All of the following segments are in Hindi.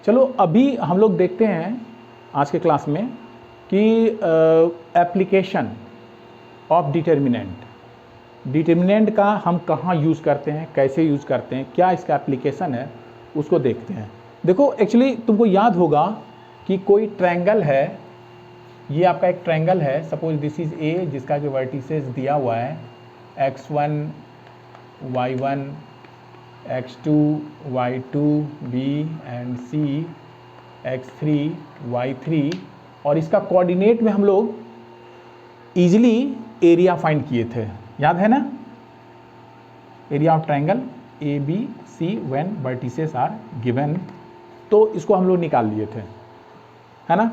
चलो अभी हम लोग देखते हैं आज के क्लास में कि एप्लीकेशन ऑफ डिटर्मिनेंट का हम कहाँ यूज़ करते हैं, कैसे यूज़ करते हैं, क्या इसका एप्लीकेशन है, उसको देखते हैं। देखो एक्चुअली तुमको याद होगा कि कोई ट्रायंगल है, ये आपका एक ट्रायंगल है। सपोज दिस इज़ ए, जिसका कि वर्टिसेस दिया हुआ है x1 y1 x2 y2 b and c x3 y3, और इसका कोऑर्डिनेट में हम लोग इजीली एरिया फाइंड किए थे, याद है ना। Area of triangle A B C when vertices are given, तो इसको हम लोग निकाल लिए थे, है ना।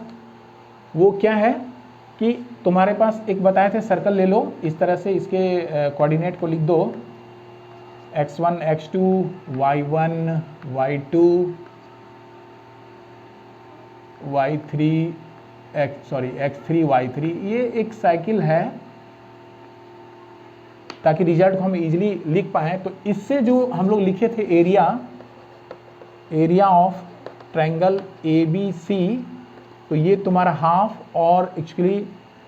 वो क्या है कि तुम्हारे पास एक बताए थे, सर्कल ले लो, इस तरह से इसके कोऑर्डिनेट को लिख दो x1 x2 y1 y2 y3 x3 y3। ये एक साइकिल है ताकि रिजल्ट को हम इजीली लिख पाएँ। तो इससे जो हम लोग लिखे थे area of triangle A B C, तो ये तुम्हारा हाफ, और एक्चुअली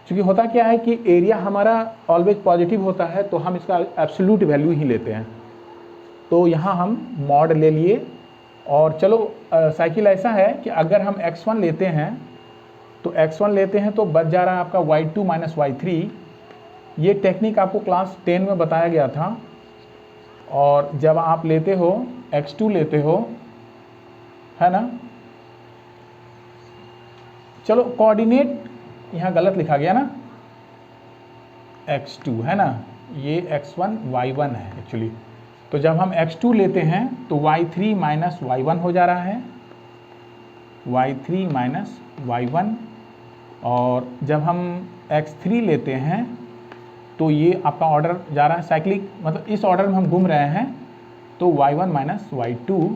चूँकि होता क्या है कि एरिया हमारा ऑलवेज पॉजिटिव होता है, तो हम इसका एब्सोल्यूट वैल्यू ही लेते हैं। तो यहाँ हम मॉड ले लिए, और चलो साइकिल ऐसा है कि अगर हम x1 लेते हैं तो x1 लेते हैं तो बच जा रहा है आपका y2 माइनस y3। ये टेक्निक आपको क्लास 10 में बताया गया था। और जब आप लेते हो x2 लेते हो, है ना। चलो कोऑर्डिनेट यहाँ गलत लिखा गया ना, x2 है ना, ये x1 y1 है एक्चुअली। तो जब हम x2 लेते हैं तो y3 माइनस y1 हो जा रहा है, y3 माइनस y1। और जब हम x3 लेते हैं तो ये आपका ऑर्डर जा रहा है साइक्लिक, मतलब इस ऑर्डर में हम घूम रहे हैं, तो y1 माइनस y2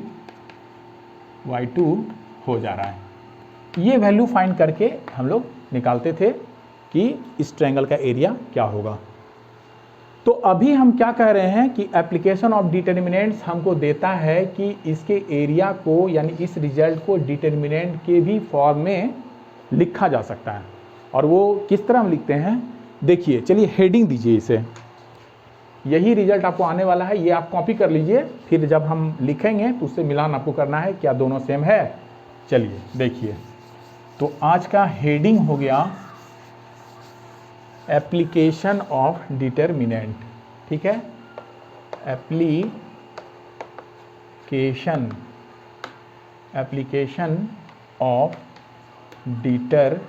हो जा रहा है। ये वैल्यू फाइंड करके हम लोग निकालते थे कि इस ट्रायंगल का एरिया क्या होगा। तो अभी हम क्या कह रहे हैं कि एप्लीकेशन ऑफ डिटर्मिनेंट्स हमको देता है कि इसके एरिया को, यानी इस रिजल्ट को डिटर्मिनेंट के भी फॉर्म में लिखा जा सकता है। और वो किस तरह हम लिखते हैं, देखिए, चलिए हेडिंग दीजिए इसे। यही रिजल्ट आपको आने वाला है, ये आप कॉपी कर लीजिए, फिर जब हम लिखेंगे तो उससे मिलान आपको करना है क्या दोनों सेम है। चलिए देखिए, तो आज का हेडिंग हो गया एप्लीकेशन ऑफ डिटर्मिनेंट, ठीक है। एप्लीकेशन ऑफ डिटर्मिनेंट्स,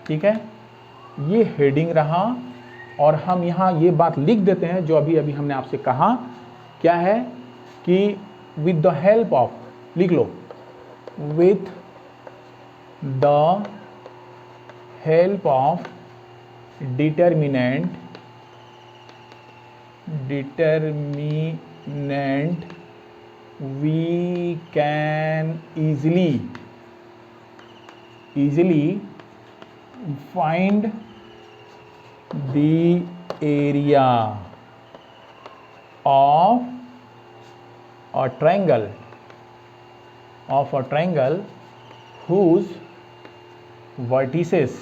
ठीक है। ये हेडिंग रहा, और हम यहाँ ये बात लिख देते हैं जो अभी अभी हमने आपसे कहा, क्या है कि विद द हेल्प ऑफ, लिख लो, with the help of determinant we can easily find the area of a triangle whose vertices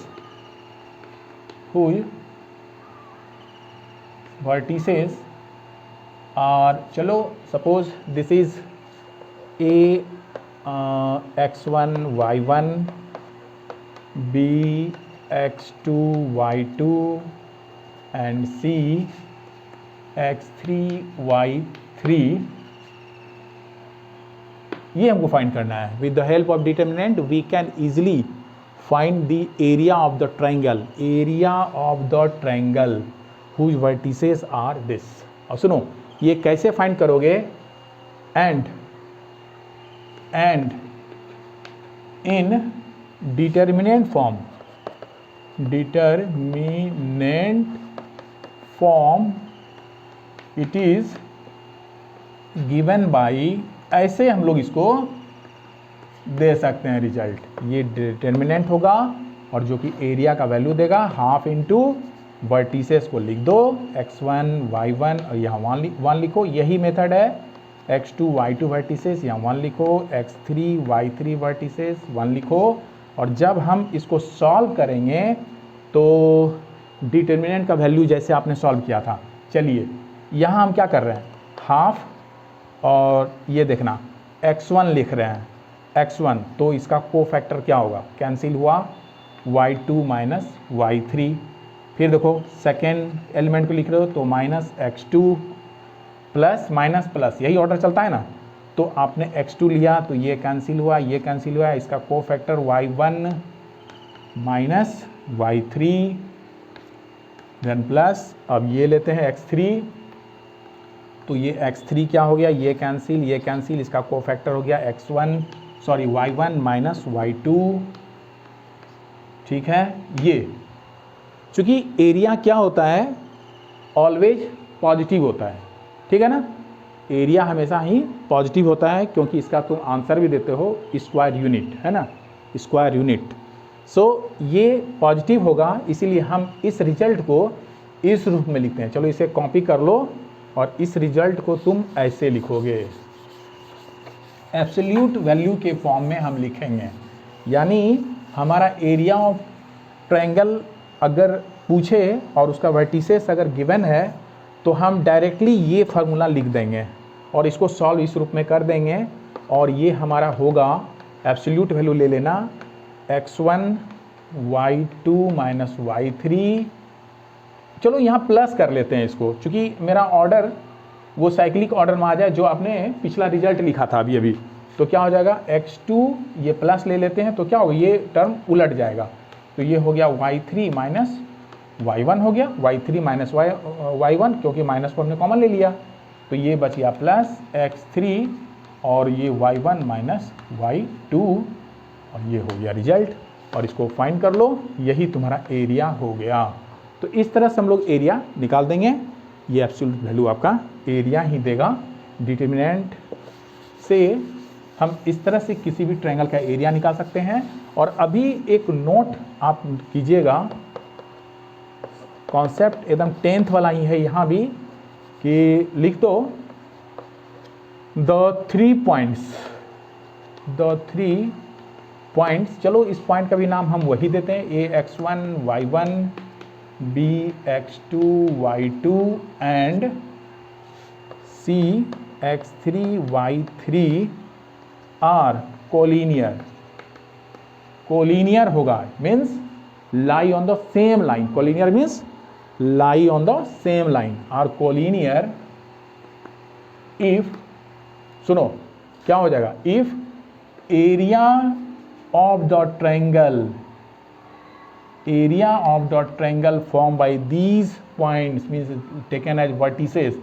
are, चलो suppose this is a x1 y1 b x2 y2 and c x3 y3। ये हमको फाइंड करना है। With the help of determinant we can easily find the area of the triangle whose vertices are this. और सुनो, ये कैसे फाइंड करोगे, and in determinant form it is given by, ऐसे हम लोग इसको दे सकते हैं रिजल्ट। ये डिटर्मिनेंट होगा और जो कि एरिया का वैल्यू देगा, हाफ इंटू वर्टिसेस को लिख दो x1 y1 और यहाँ 1 लिखो। यही मेथड है x2 y2 वर्टिसेस या 1 लिखो, x3 y3 वर्टिसेस 1 लिखो। और जब हम इसको सॉल्व करेंगे तो डिटर्मिनेंट का वैल्यू जैसे आपने सॉल्व किया था, चलिए यहाँ हम क्या कर रहे हैं, हाफ और ये देखना x1 लिख रहे हैं, x1 तो इसका कोफैक्टर क्या होगा, कैंसिल हुआ, y2 माइनस y3। फिर देखो सेकेंड एलिमेंट को लिख रहे हो तो minus x2 plus minus plus, यही ऑर्डर चलता है ना। तो आपने x2 लिया तो ये कैंसिल हुआ, ये कैंसिल हुआ, इसका cofactor y1 minus y3 then plus, अब ये लेते हैं x3 तो ये x3 क्या हो गया, ये कैंसिल, इसका कोफैक्टर हो गया y1 माइनस y2। ठीक है, ये चूंकि एरिया क्या होता है, ऑलवेज पॉजिटिव होता है, ठीक है ना, एरिया हमेशा ही पॉजिटिव होता है क्योंकि इसका तुम आंसर भी देते हो स्क्वायर यूनिट, है ना, स्क्वायर यूनिट। सो ये पॉजिटिव होगा, इसीलिए हम इस रिजल्ट को इस रूप में लिखते हैं। चलो इसे कॉपी कर लो और इस रिजल्ट को तुम ऐसे लिखोगे, एब्सोल्यूट वैल्यू के फॉर्म में हम लिखेंगे। यानी हमारा एरिया ऑफ ट्रायंगल अगर पूछे और उसका वर्टिसेस अगर गिवन है तो हम डायरेक्टली ये फार्मूला लिख देंगे और इसको सॉल्व इस रूप में कर देंगे और ये हमारा होगा, एब्सोल्यूट वैल्यू ले लेना, x1 y2 माइनस y3। चलो यहाँ प्लस कर लेते हैं इसको, क्योंकि मेरा ऑर्डर वो साइक्लिक ऑर्डर में आ जाए जो आपने पिछला रिजल्ट लिखा था अभी। तो क्या हो जाएगा, x2 ये प्लस ले लेते हैं तो क्या होगा, ये टर्म उलट जाएगा, तो ये हो गया y3 माइनस y1 हो गया, y3 माइनस y1 क्योंकि माइनस को हमने कॉमन ले लिया, तो ये बच गया प्लस x3 और ये y1 माइनस y2 और ये हो गया रिजल्ट। और इसको फाइंड कर लो, यही तुम्हारा एरिया हो गया। तो इस तरह से हम लोग एरिया निकाल देंगे, ये एब्सोल्यूट वैल्यू आपका एरिया ही देगा। डिटर्मिनेंट से हम इस तरह से किसी भी ट्रायंगल का एरिया निकाल सकते हैं। और अभी एक नोट आप कीजिएगा, कॉन्सेप्ट एकदम 10th वाला ही है यहाँ भी, कि लिख दो द थ्री पॉइंट्स। चलो इस पॉइंट का भी नाम हम वही देते हैं, a x1 y1 b x2 y2 and c x3 y3 are collinear होगा, means lie on the same line, collinear means lie on the same line, are collinear if, सुनो क्या हो जाएगा, if area of the triangle form by these points means taken as vertices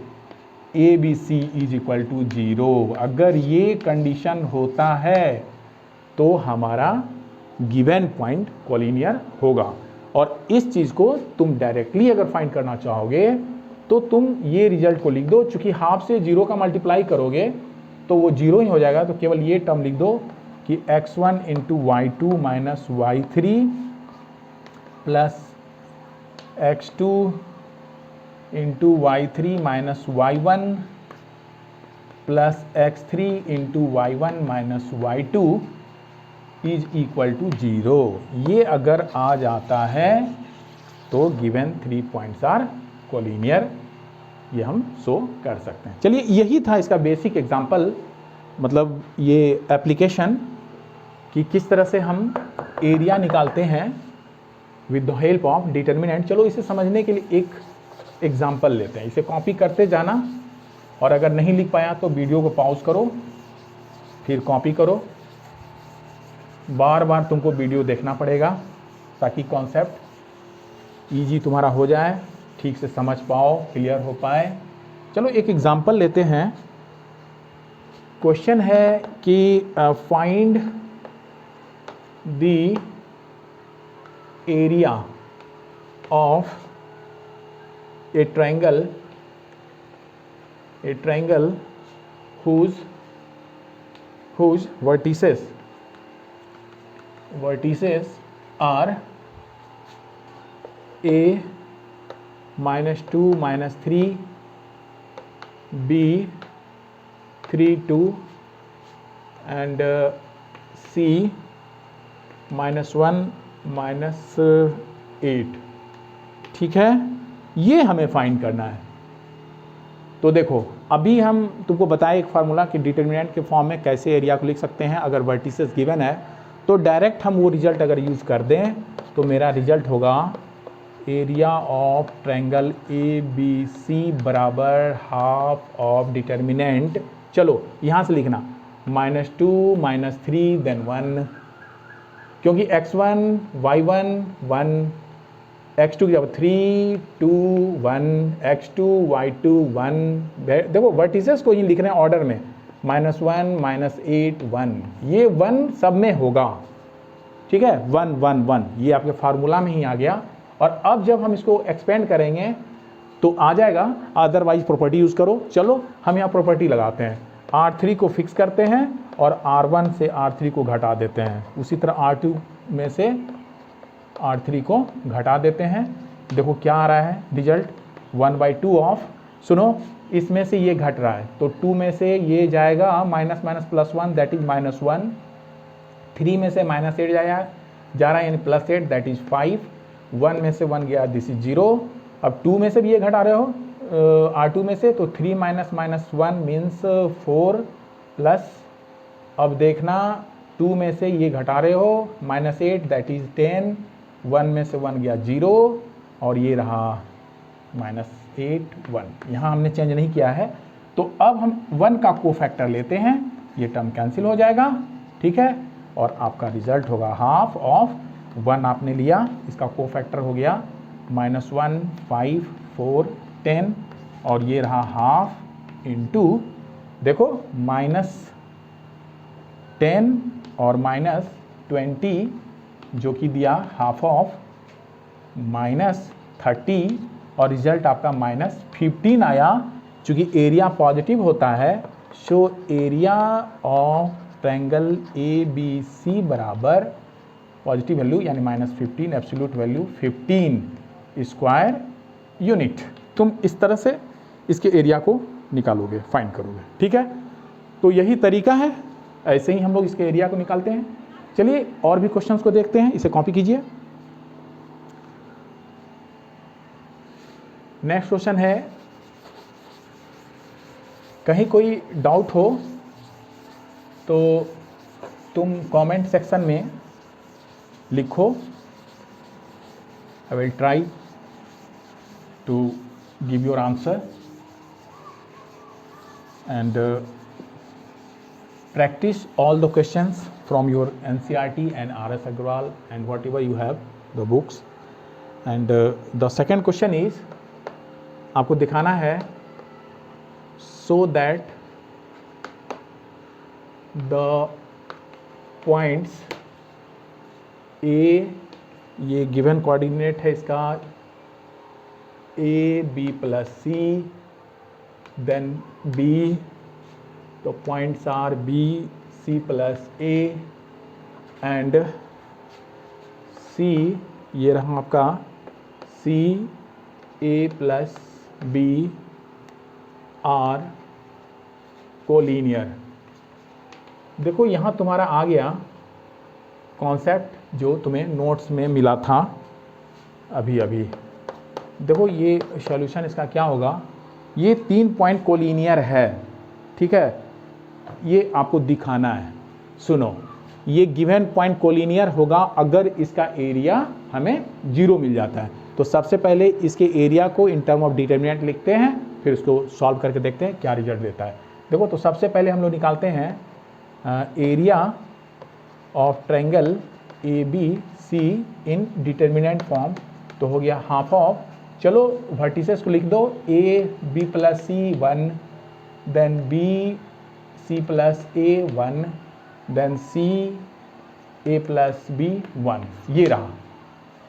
A B C is equal to 0। अगर ये कंडीशन होता है तो हमारा गिवन पॉइंट कोलिनियर होगा। और इस चीज़ को तुम डायरेक्टली अगर फाइंड करना चाहोगे तो तुम ये रिजल्ट को लिख दो, चूंकि हाफ से 0 का मल्टीप्लाई करोगे तो वो 0 ही हो जाएगा, तो केवल ये टर्म लिख दो कि x1 into y2 minus y3 plus x2 into y3 minus y1 plus x3 into y1 minus y2 is equal to 0। ये अगर आ जाता है तो गिवन 3 पॉइंट्स आर कोलिनियर, ये हम शो कर सकते हैं। चलिए यही था इसका बेसिक एग्जांपल, मतलब ये एप्लीकेशन कि किस तरह से हम एरिया निकालते हैं with the help of determinant. चलो इसे समझने के लिए एक एग्जांपल लेते हैं, इसे कॉपी करते जाना और अगर नहीं लिख पाया तो वीडियो को पॉज करो, फिर कॉपी करो, बार बार तुमको वीडियो देखना पड़ेगा ताकि कॉन्सेप्ट इजी तुम्हारा हो जाए, ठीक से समझ पाओ, क्लियर हो पाए। चलो एक एग्जांपल लेते हैं। क्वेश्चन है कि find the area of a triangle whose vertices are a minus 2 minus 3 b 3 2 and C -1 -8, ठीक है, ये हमें फाइंड करना है। तो देखो अभी हम तुमको बताए एक फार्मूला कि डिटर्मिनेंट के फॉर्म में कैसे एरिया को लिख सकते हैं। अगर वर्टिसेस गिवन है तो डायरेक्ट हम वो रिजल्ट अगर यूज़ कर दें तो मेरा रिजल्ट होगा एरिया ऑफ ट्रायंगल ABC बराबर हाफ ऑफ डिटर्मिनेंट, चलो यहाँ से लिखना -2 -3 देन 1, क्योंकि x1 y1 1, x2 की जब 3 2 1, x2 y2 1, देखो वर्टिसेस को ये लिख रहे हैं ऑर्डर में -1 -8 1, ये 1 सब में होगा, ठीक है, 1 1 1 ये आपके फार्मूला में ही आ गया। और अब जब हम इसको एक्सपेंड करेंगे तो आ जाएगा, अदरवाइज प्रॉपर्टी यूज़ करो। चलो हम यहाँ प्रॉपर्टी लगाते हैं, R3 को फिक्स करते हैं और R1 से R3 को घटा देते हैं, उसी तरह R2 में से R3 को घटा देते हैं। देखो क्या आ रहा है रिजल्ट 1/2 ऑफ, सुनो इसमें से ये घट रहा है तो 2 में से ये जाएगा माइनस माइनस +1 दैट इज -1, 3 में से -8 जा रहा है यानी +8 दैट इज 5, 1 में से 1 गया दिस इज 0। अब 2 में से भी ये घटा रहे हो R2 में से, तो 3 -1 मीन्स 4 प्लस, अब देखना 2 में से ये घटा रहे हो -8 दैट इज 10, 1 में से 1 गया 0 और ये रहा -8 1, यहाँ हमने चेंज नहीं किया है। तो अब हम 1 का कोफैक्टर लेते हैं, ये टर्म कैंसिल हो जाएगा, ठीक है, और आपका रिजल्ट होगा हाफ ऑफ 1 आपने लिया, इसका कोफैक्टर हो गया -1 5 4 10 और ये रहा हाफ इंटू, देखो -10 और -20 जो कि दिया हाफ ऑफ -30 और रिजल्ट आपका -15 आया। चूँकि एरिया पॉजिटिव होता है so area of triangle ABC बराबर पॉजिटिव वैल्यू यानी -15, एब्सोल्यूट वैल्यू 15 स्क्वायर यूनिट। तुम इस तरह से इसके एरिया को निकालोगे, फाइंड करोगे, ठीक है। तो यही तरीका है, ऐसे ही हम लोग इसके एरिया को निकालते हैं। चलिए और भी क्वेश्चंस को देखते हैं, इसे कॉपी कीजिए। नेक्स्ट क्वेश्चन है, कहीं कोई डाउट हो तो तुम कमेंट सेक्शन में लिखो, I will try to give your answer and practice all the questions from your NCERT and R.S. Agrawal and whatever you have the books. And the second question is आपको दिखाना है so that the points A, ये given coordinate है इसका A B plus C, then B, the points are B C plus A and C, ये रहा आपका C A plus B are collinear. देखो यहाँ तुम्हारा आ गया कॉन्सेप्ट जो तुम्हें नोट्स में मिला था अभी अभी। देखो ये सॉल्यूशन इसका क्या होगा, ये 3 पॉइंट कोलिनियर है, ठीक है, ये आपको दिखाना है। सुनो, ये गिवन पॉइंट कोलिनियर होगा अगर इसका एरिया हमें 0 मिल जाता है। तो सबसे पहले इसके एरिया को इन टर्म ऑफ डिटर्मिनेंट लिखते हैं, फिर उसको सॉल्व करके देखते हैं क्या रिजल्ट देता है। देखो तो सबसे पहले हम लोग निकालते हैं area of triangle ABC in determinant form, तो हो गया हाफ ऑफ, चलो वर्टिसेस को लिख दो, A B plus C 1, then B C plus A 1, then C A plus B 1, ये रहा।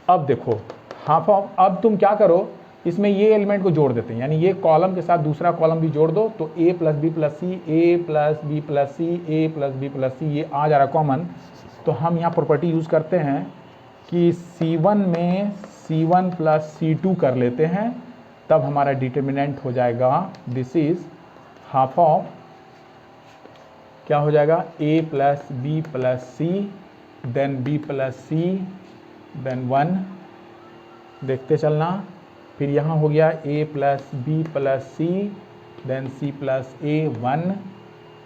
अब देखो हाफ ऑफ, अब तुम क्या करो, इसमें ये एलिमेंट को जोड़ देते हैं, यानी ये कॉलम के साथ दूसरा कॉलम भी जोड़ दो, तो A plus B plus C, A plus B plus C, A plus B plus C, ये आ जा रहा कॉमन। तो हम यहाँ प्रॉपर्टी यूज़ करते हैं कि C1 में C1 प्लस C2 कर लेते हैं, तब हमारा डिटर्मिनेंट हो जाएगा दिस इज हाफ ऑफ क्या हो जाएगा, a plus B plus C, then b plus C, then 1, देखते चलना। फिर यहाँ हो गया a plus B plus C, then c plus a 1,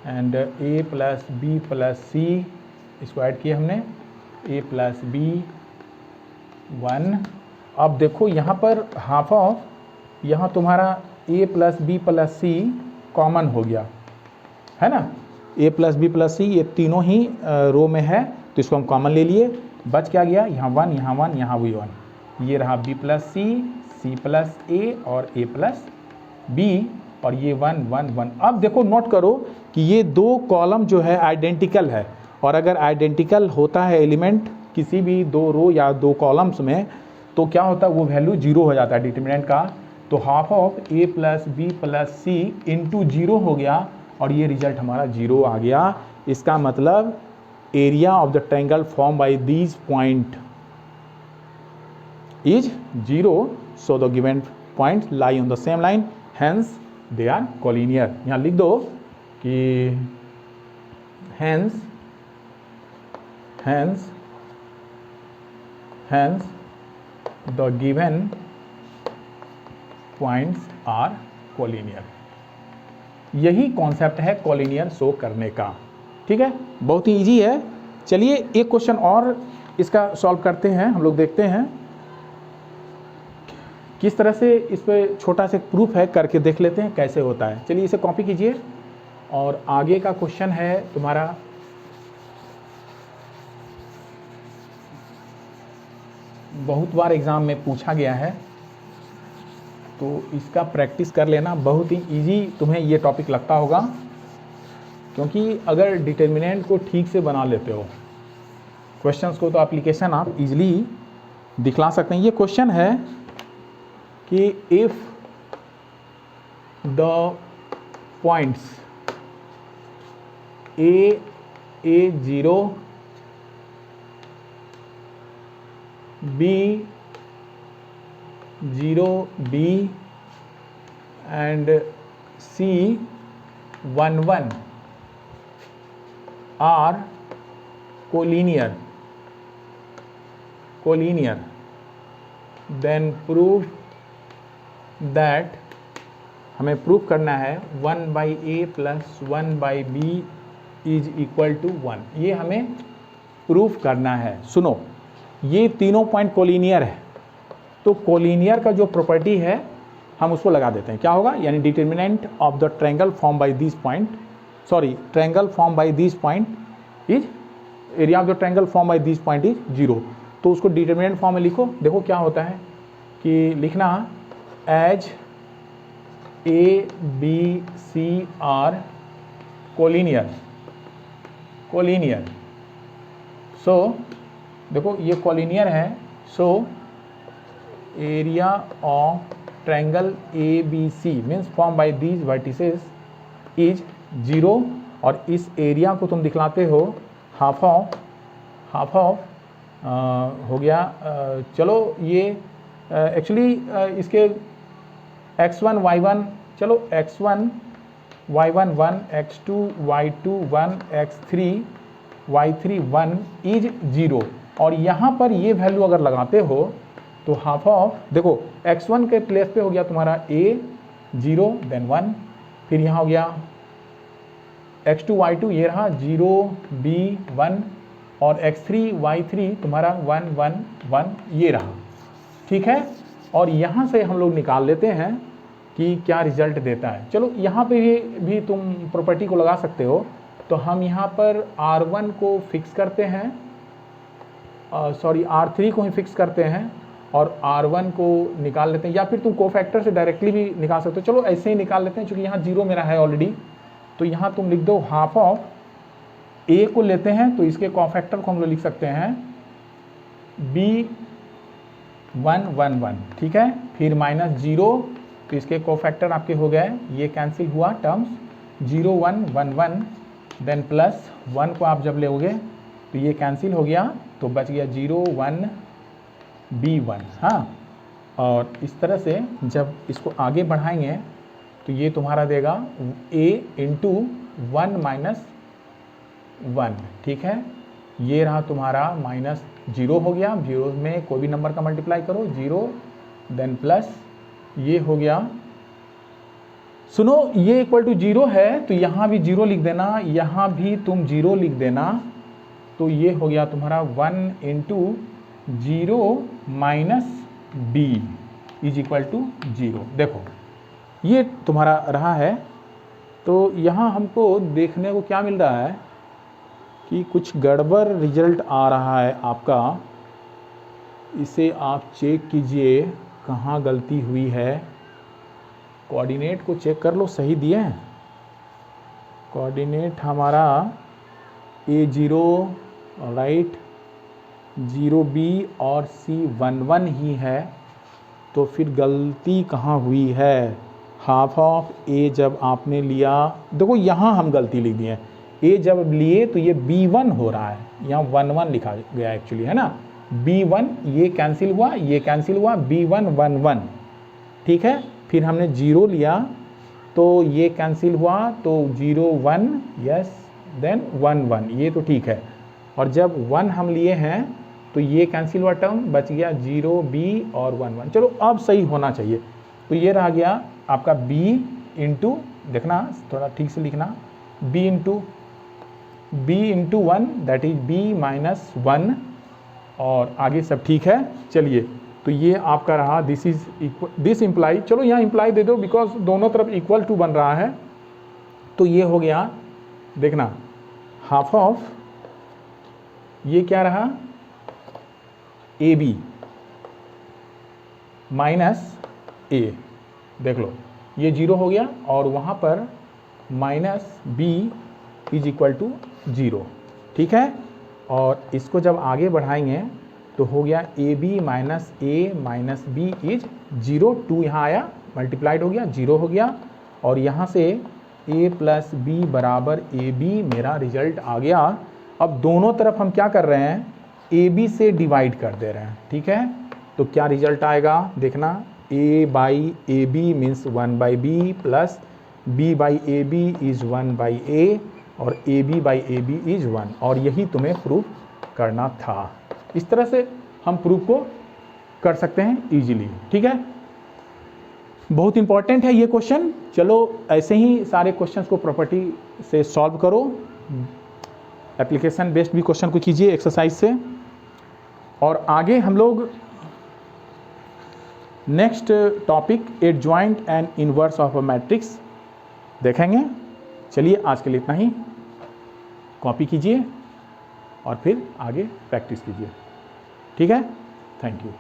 and a plus B plus C, इसको ऐड किया हमने, a प्लस बी 1। अब देखो यहाँ पर हाफ ऑफ, यहाँ तुम्हारा a plus B plus c common हो गया है ना, a plus B plus c ये तीनों ही रो में है, तो इसको हम कॉमन ले लिए, बच क्या गया, यहाँ 1, यहाँ 1, यहाँ भी 1, ये रहा b plus c, c plus a और a प्लस b, और ये 1 1 1। अब देखो नोट करो कि ये दो कॉलम जो है आइडेंटिकल है, और अगर आइडेंटिकल होता है एलिमेंट किसी भी दो रो या दो कॉलम्स में, तो क्या होता है, वो वैल्यू 0 हो जाता है डिटर्मिनेंट का। तो half of a plus B plus c into 0 हो गया, और ये रिजल्ट हमारा 0 आ गया। इसका मतलब area of the triangle form by these point is 0, so the given point lie on the same line, hence they are collinear. यहाँ लिख दो कि hence the given points are collinear. यही कॉन्सेप्ट है कोलिनियर शो करने का, ठीक है, बहुत ही इजी है। चलिए एक क्वेश्चन और इसका सॉल्व करते हैं, हम लोग देखते हैं किस तरह से इस पर छोटा सा प्रूफ है, करके देख लेते हैं कैसे होता है। चलिए इसे कॉपी कीजिए, और आगे का क्वेश्चन है तुम्हारा बहुत बार एग्जाम में पूछा गया है, तो इसका प्रैक्टिस कर लेना, बहुत ही इजी तुम्हें ये टॉपिक लगता होगा, क्योंकि अगर डिटर्मिनेंट को ठीक से बना लेते हो क्वेश्चंस को, तो एप्लीकेशन आप इजीली दिखला सकते हैं। ये क्वेश्चन है कि if the points a0 b0b and c11 are collinear, then prove that, हमें प्रूफ करना है 1/a plus 1/b is equal to 1, ये हमें प्रूफ करना है। सुनो, ये तीनों पॉइंट कोलिनियर है, तो कोलिनियर का जो प्रॉपर्टी है हम उसको लगा देते हैं, क्या होगा, यानी determinant of the triangle form by this point, sorry triangle form by this point is, area of the triangle form by this point is 0। तो उसको डिटर्मिनेंट फॉर्म में लिखो। देखो क्या होता है कि लिखना as a b c are collinear, so देखो ये कोलिनियर है, so area of triangle ABC means form by these vertices is 0, और इस एरिया को तुम दिखलाते हो हाफ ऑफ हो गया, चलो ये एक्चुअली इसके x1 y1, चलो x1 y1 1, x2 y2 1, x3 y3 1 is 0, और यहाँ पर ये वैल्यू अगर लगाते हो तो हाफ ऑफ, देखो x1 के प्लेस पे हो गया तुम्हारा a 0 देन 1, फिर यहाँ हो गया x2 y2 ये रहा 0 b 1, और x3 y3 तुम्हारा 1 1 1 ये रहा, ठीक है। और यहाँ से हम लोग निकाल लेते हैं कि क्या रिजल्ट देता है। चलो यहाँ पे भी तुम प्रॉपर्टी को लगा सकते हो, तो हम यहाँ पर R1 को फिक्स करते हैं, सॉरी R3 को ही फिक्स करते हैं, और R1 को निकाल लेते हैं, या फिर तुम कोफैक्टर से डायरेक्टली भी निकाल सकते हो। चलो ऐसे ही निकाल लेते हैं, क्योंकि यहाँ 0 मेरा है ऑलरेडी, तो यहाँ तुम लिख दो हाफ ऑफ A को लेते हैं, तो इसके कोफैक्टर को हम लोग लिख सकते हैं B1 1 1, ठीक है, फिर -0, तो इसके कोफैक्टर आपके हो गए, ये कैंसिल हुआ टर्म्स, 0 1 1 1, देन प्लस 1 को आप जब लोगे तो ये कैंसिल हो गया, तो बच गया 0 1 B1, हाँ। और इस तरह से जब इसको आगे बढ़ाएंगे तो ये तुम्हारा देगा a इंटू 1 माइनस 1, ठीक है। ये रहा तुम्हारा -0 हो गया, 0 में कोई भी नंबर का मल्टीप्लाई करो, 0 देन प्लस ये हो गया। सुनो, ये इक्वल टू 0 है तो यहाँ भी 0 लिख देना, यहाँ भी तुम 0 लिख देना, तो ये हो गया तुम्हारा 1 into 0 minus b is equal to 0। देखो ये तुम्हारा रहा है। तो यहाँ हमको देखने को क्या मिल रहा है कि कुछ गड़बड़ रिजल्ट आ रहा है आपका। इसे आप चेक कीजिए कहाँ गलती हुई है। कोऑर्डिनेट को चेक कर लो, सही दिए हैं। कोऑर्डिनेट हमारा A0 राइट, 0B और C11 ही है, तो फिर गलती कहाँ हुई है। हाफ ऑफ A जब आपने लिया, देखो यहाँ हम गलती लिख दिए हैं। A जब लिए तो ये B1 हो रहा है, यहाँ 1 लिखा गया एक्चुअली, है ना। B1 ये कैंसिल हुआ, ये कैंसिल हुआ, B1 1 1, ठीक है। फिर हमने 0 लिया तो ये कैंसिल हुआ, तो 0 1 यस, देन 1 1, ये तो ठीक है। और जब 1 हम लिए हैं तो ये कैंसिल हुआ टर्म, बच गया 0B और 1 1। चलो अब सही होना चाहिए। तो ये रह गया आपका B इंटू, देखना थोड़ा ठीक से लिखना, B into 1 that is B minus 1, और आगे सब ठीक है। चलिए, तो ये आपका रहा दिस इम्प्लाई। चलो यहाँ इम्प्लाई दे दो बिकॉज दोनों तरफ इक्वल टू बन रहा है। तो ये हो गया, देखना हाफ ऑफ ये क्या रहा, AB माइनस A, देख लो ये 0 हो गया, और वहाँ पर minus B is equal to 0, ठीक है। और इसको जब आगे बढ़ाएंगे तो हो गया AB minus A minus B is 0, 2 यहाँ आया, मल्टीप्लाइड हो गया, 0 हो गया, और यहाँ से A प्लस B बराबर AB मेरा रिजल्ट आ गया। अब दोनों तरफ हम क्या कर रहे हैं, AB से डिवाइड कर दे रहे हैं, ठीक है। तो क्या रिजल्ट आएगा देखना, A by AB means 1 by B plus B by AB is 1 by A, और AB बाई AB इज 1, और यही तुम्हें प्रूफ करना था। इस तरह से हम प्रूफ को कर सकते हैं इजीली, ठीक है। बहुत इंपॉर्टेंट है ये क्वेश्चन। चलो ऐसे ही सारे क्वेश्चंस को प्रॉपर्टी से सॉल्व करो, एप्लीकेशन बेस्ड भी क्वेश्चन को कीजिए एक्सरसाइज से। और आगे हम लोग next topic adjoint and inverse of a matrix देखेंगे। चलिए आज के लिए इतना ही, कॉपी कीजिए और फिर आगे प्रैक्टिस कीजिए, ठीक है। Thank you.